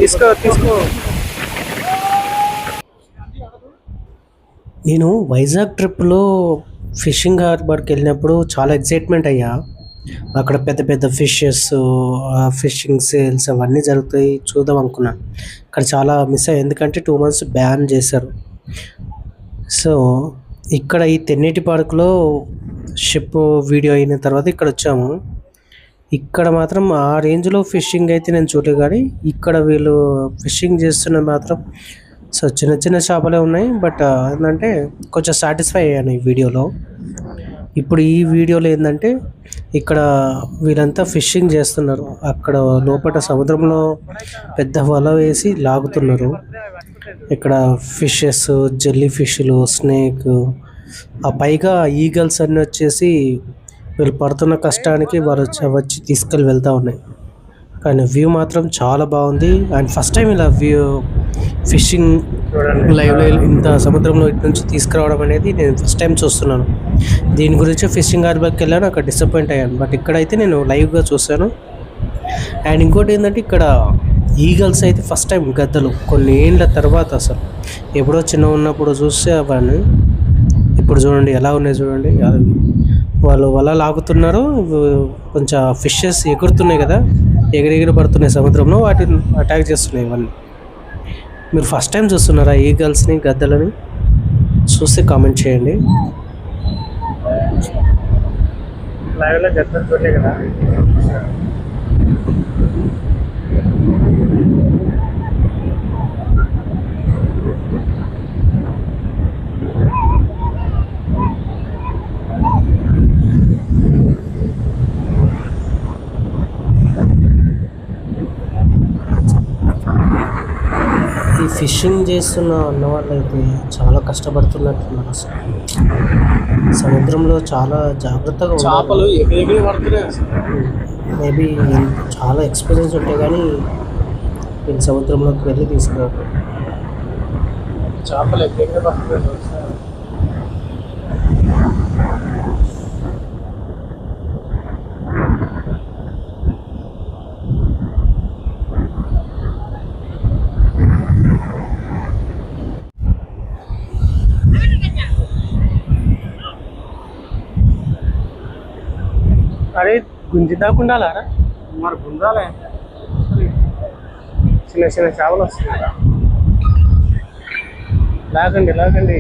తీసుకో తీసుకో. నేను వైజాగ్ ట్రిప్లో ఫిషింగ్ హార్బర్కి వెళ్ళినప్పుడు చాలా ఎక్సైట్మెంట్ అయ్యా. అక్కడ పెద్ద పెద్ద ఫిషెస్, ఫిషింగ్ సేల్స్ అవన్నీ జరుగుతాయి చూద్దాం అనుకున్నాను. ఇక్కడ చాలా మిస్ అయ్యాయి, ఎందుకంటే 2 months బ్యాన్ చేశారు. సో ఇక్కడ ఈ తెన్నేటి పార్క్లో షిప్ వీడియో అయిన తర్వాత ఇక్కడ వచ్చాము. ఇక్కడ మాత్రం ఆ రేంజ్లో ఫిషింగ్ అయితే నేను చూడలేదు, కానీ ఇక్కడ వీళ్ళు ఫిషింగ్ చేస్తున్నది మాత్రం సో చిన్న చిన్న చేపలే ఉన్నాయి. బట్ ఏంటంటే కొంచెం సాటిస్ఫై అయ్యాను ఈ వీడియోలో. ఇప్పుడు ఈ వీడియోలో ఏంటంటే ఇక్కడ వీళ్ళంతా ఫిషింగ్ చేస్తున్నారు. అక్కడ లోపల సముద్రంలో పెద్ద వల వేసి లాగుతున్నారు. ఇక్కడ ఫిషెస్, జెల్లీ ఫిష్లు, స్నేక్, ఆ పైగా ఈగల్స్ అన్నీ వచ్చేసి వీళ్ళు పడుతున్న కష్టానికి వారు వచ్చి తీసుకెళ్ళి వెళ్తూ ఉన్నాయి. కానీ వ్యూ మాత్రం చాలా బాగుంది. అండ్ ఫస్ట్ టైం ఇలా వ్యూ ఫిషింగ్ లైవ్లో ఇంత సముద్రంలో ఇటు నుంచి తీసుకురావడం అనేది నేను ఫస్ట్ టైం చూస్తున్నాను. దీని గురించి ఫిషింగ్ హార్బర్కి వెళ్ళాను, అక్కడ డిసప్పాయింట్ అయ్యాను. బట్ ఇక్కడైతే నేను లైవ్గా చూశాను. అండ్ ఇంకోటి ఏంటంటే ఇక్కడ ఈగల్స్ అయితే ఫస్ట్ టైం, గద్దలు కొన్ని ఏళ్ళ తర్వాత, అసలు ఎప్పుడో చిన్న ఉన్నప్పుడు చూస్తే అవన్నీ ఇప్పుడు చూడండి ఎలా ఉన్నాయి. చూడండి వాళ్ళు వల లాగుతున్నారు, కొంచెం ఫిషెస్ ఎగురుతున్నాయి కదా, ఎగిరెగిరి పడుతున్నాయి సముద్రంలో, వాటిని అటాక్ చేస్తున్నాయి. ఇవన్నీ మీరు ఫస్ట్ టైం చూస్తున్నారా ఈగల్స్ని, గద్దలని? చూస్తే కామెంట్ చేయండి. లైవ్లో గద్దలు చూడలే కదా. ఈ ఫిషింగ్ చేస్తున్న అన్నవాళ్ళు అయితే చాలా కష్టపడుతున్నట్టున్నారు. అసలు సముద్రంలో చాలా జాగ్రత్తగా చేపలు ఎగిరి పడుతున్నాయి. మేబీ చాలా ఎక్స్పీరియన్స్ ఉంటాయి, కానీ వీళ్ళు సముద్రంలోకి వెళ్ళి తీసుకురారు. చేపలు ఎగిరి పడుతున్నాయి. అరే గుంజి దాకుండాలారా, మరి గుంజాలే. చిన్న చిన్న చేపలు వస్తున్నాయి. లాగండి లాగండి.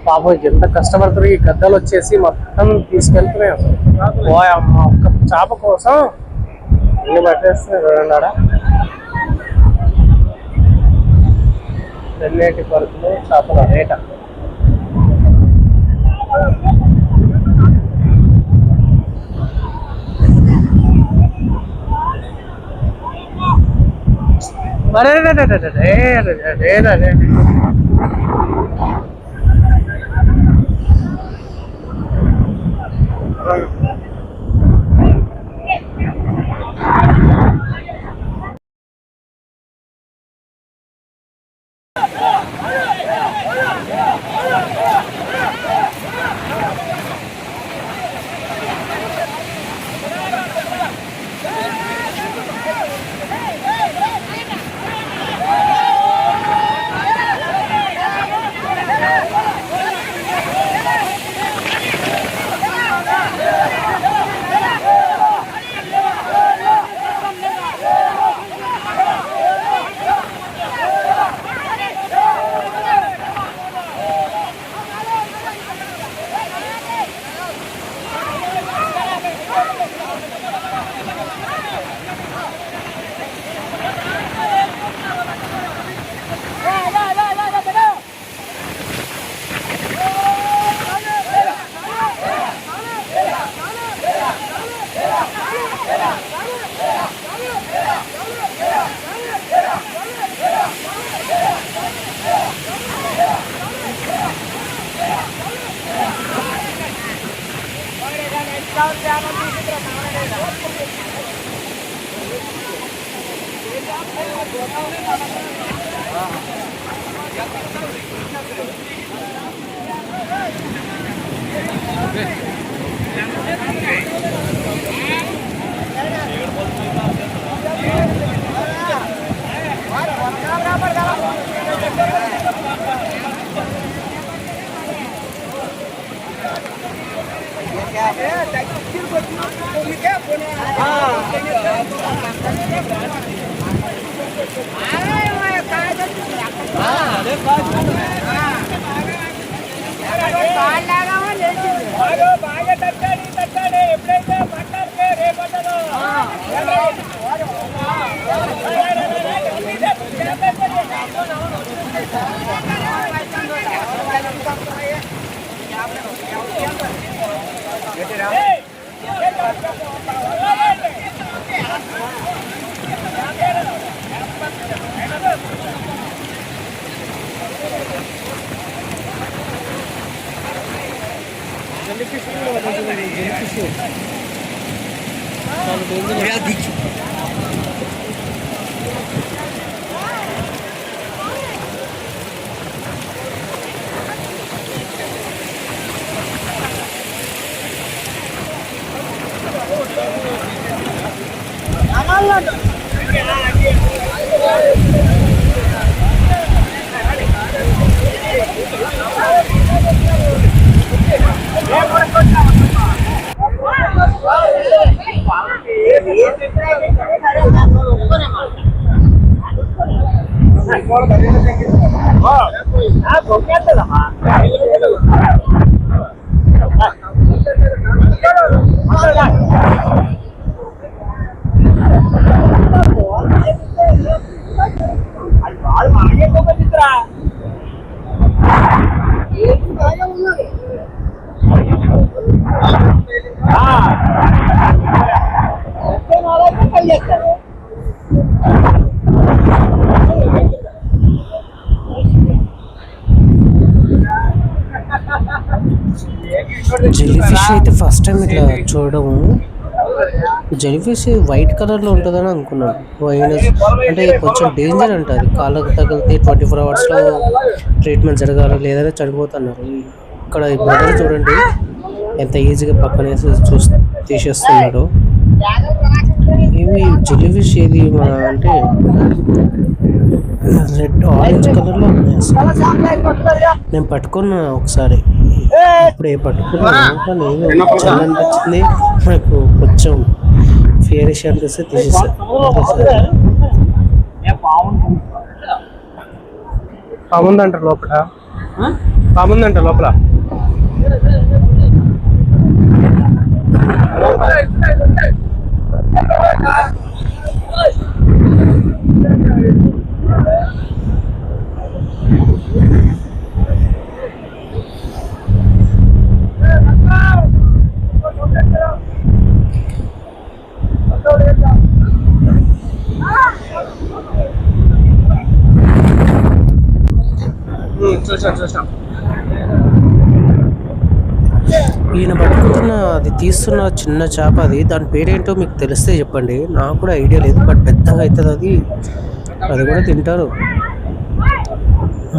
పాపం ఎంత కష్టపడుతుంది. ఈ గద్దలు వచ్చేసి మొత్తం తీసుకెళ్తున్నాయి. అసలు అమ్మ ఒక్క చేప కోసం ఎన్ని పట్టేస్తున్నాయి చూడండి. ఆడ తెన్నేటి పార్కులో చేపల రేట. జెల్లీ ఫిష్ అయితే ఫస్ట్ టైం ఇట్లా చూడడము. జెల్లీ ఫిష్ వైట్ కలర్లో ఉంటుందని అనుకున్నాను. అంటే కొంచెం డేంజర్ అంట, అది కాళ్ళకు తగిలితే 24 అవర్స్లో ట్రీట్మెంట్ జరగాలి లేదని చనిపోతున్నారు. ఇక్కడ ఈ బ్రదర్ చూడండి ఎంత ఈజీగా పక్కనే తీసేస్తున్నాడు. ఇవి జెల్లీ ఫిష్ ఏది అంటే రెడ్ ఆరెంజ్ కలర్లో ఉన్నాయి అసలు. నేను పట్టుకున్నా ఒకసారి, ఇప్పుడే పట్టుకున్నాను కానీ చాలా అనిపించింది నాకు, కొంచెం ఫియరిష్ అనిపిస్తే తీసేసాను. పాముందంట లోపల, పాముందంట లోపల. చూసాం. ఈయన పట్టుకున్న అది తీస్తున్న చిన్న చేప, అది దాని పేరేంటో మీకు తెలిస్తే చెప్పండి. నాకు కూడా ఐడియా లేదు, బట్ పెద్దగా అవుతుంది అది. అది కూడా తింటారు.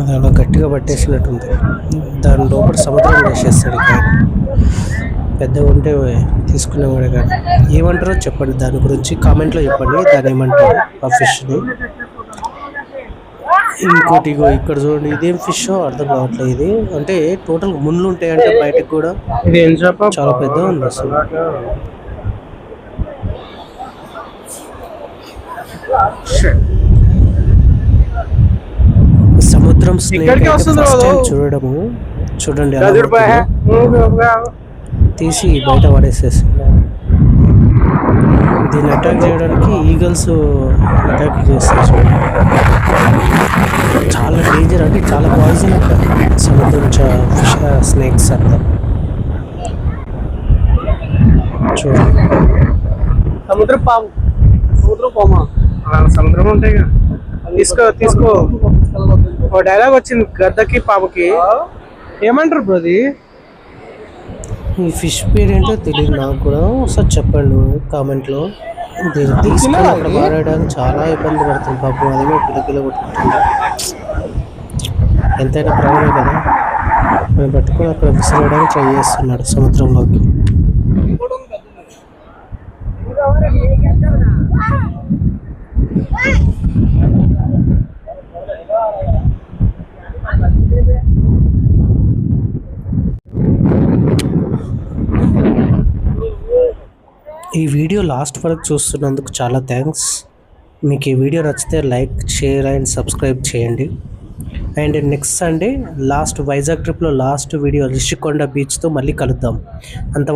అది అలా గట్టిగా పట్టేసినట్టుంది. దాని లోపల సముద్రం వేసేస్తాడు కానీ పెద్దగా ఉంటే తీసుకునేవాడు. కానీ ఏమంటారో చెప్పండి, దాని గురించి కామెంట్లో చెప్పండి. దాన్ని ఏమంటారు ఆ ఫిష్ని. ఇంకోటి ఇగో ఇక్కడ చూడండి, ఇదేం ఫిష్ అర్థం కావట్లేదు. ఇది అంటే టోటల్ ముళ్ళు ఉంటాయంటే బయటకు కూడా. ఇది ఏం చేప? చాలా పెద్దగా ఉంది అసలు. సముద్రం స్నేక్ ఫస్ట్ టైం చూడడము. చూడండి ఎలా ఉంటుందో. తీసి బయట పడేసేస్తున్నారు. దీన్ని అటాక్ చేయడానికి ఈగల్స్ అటాక్ చేస్తారు చూడండి. చాలా డేంజర్, అంటే చాలా పాయిజన్ అంట సముద్రం స్నేక్స్ అంతా. చూడండి సముద్రం పాము, సముద్రం పామా, సముద్రం ఉంటాయి కదా. తీసుకో ఓ డైలాగ్ వచ్చింది, గద్దకి పాముకి. ఏమంటారు బ్రో అది? ఈ ఫిష్ పేరు ఏంటో తెలియదు నాకు కూడా, ఒకసారి చెప్పండి కామెంట్లో. దీన్ని తీసుకొని అక్కడ వాడడానికి చాలా ఇబ్బంది పడుతుంది పాపం. అదేమో కిలకిల కొట్టుకుంటుంది. ఎంతైనా ప్రాణమే కదా. దాన్ని పట్టుకొని అక్కడ విసిరేయడానికి ట్రై చేస్తున్నాడు సముద్రంలోకి. ఈ వీడియో లాస్ట్ వరకు చూస్తున్నందుకు చాలా థ్యాంక్స్. మీకు ఈ వీడియో నచ్చితే లైక్, షేర్ అండ్ సబ్స్క్రైబ్ చేయండి. అండ్ నెక్స్ట్ సండే వైజాగ్ ట్రిప్లో లాస్ట్ వీడియో రిషికొండ బీచ్తో మళ్ళీ కలుద్దాం. అంత